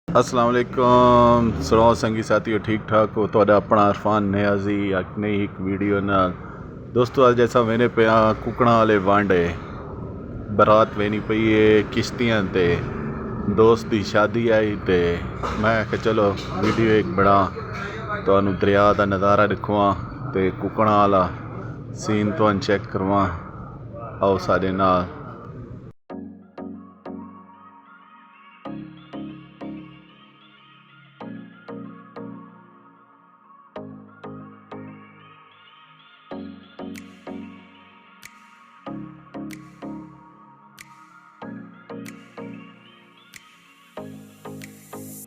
अस्सलाम वालेकुम सुनाओ संगी साथियों ठीक ठाक हो। तो अपना अरफान नियाजी एक नई एक वीडियो ना दोस्तों अज जैसा वेने पे कुकड़ा वाले वांडे बारात वेनी पई है किश्तियां ते दोस्त की शादी आई ते मैं आख्या चलो वीडियो एक बड़ा तो दरिया का नज़ारा दिखवा ते कुकड़ा वाला सीन तो चेक करवा आओ साडे नाल।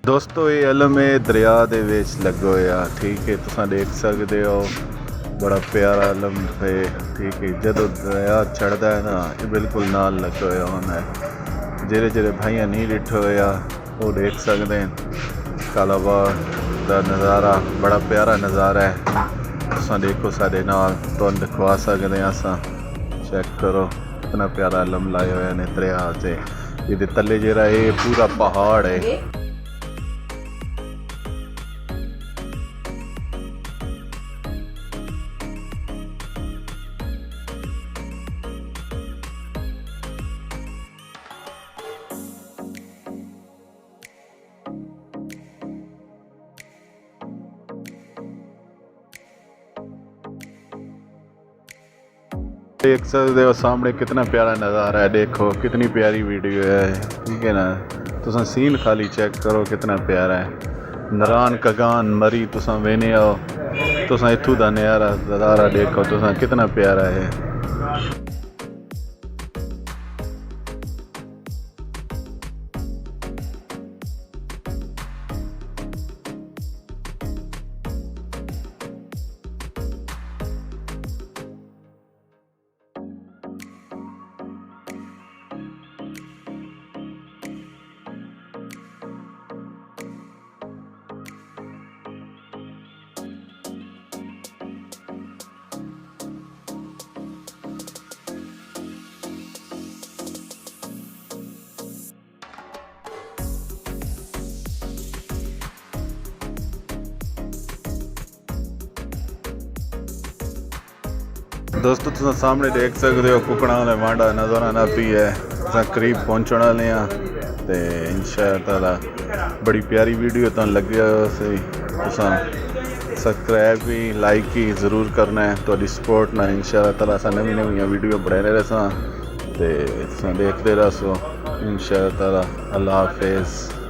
दोस्तों ये अलम है दरिया दे विच लगे होया ठीक है तुसां देख सकते हो बड़ा प्यारा अलम है ठीक है। जदों दरिया चढ़दा है ना ये बिल्कुल नाल लगे होया होना है। जेरे जेरे भाइयां नहीं डिठे होया वो देख सकते हैं कालाबाड़ का नज़ारा बड़ा प्यारा नज़ारा है। तुसां देखो साडे नाल तुहानूं दिखवा सकते हैं असां चेक करो इतना प्यारा अलम लाए होए ने दरिया से। ये तले जेरा ये पूरा पहाड़ है। देख सकते हो सामने कितना प्यारा नज़ारा है। देखो कितनी प्यारी वीडियो है ठीक है ना। तुम सीन खाली चेक करो कितना प्यारा है। नरान कगान मरी तुम वेने आओ तुम इतों का नज़ारा देखो तुम कितना प्यारा है। दोस्तों तुम सामने देख सकते हो कुकड़ा वाले वांडा नज़र आना पी है। करीब पहुँचने वाले हैं तो इंशाअल्लाह बड़ी प्यारी वीडियो तो लगे सी सब्सक्राइब भी लाइक ही ज़रूर करना है। तो सपोर्ट ना इंशाअल्लाह अस नवी नवी वीडियो बनाने रहा तो देखते रहो इंशाअल्लाह। अल्लाह हाफिज़।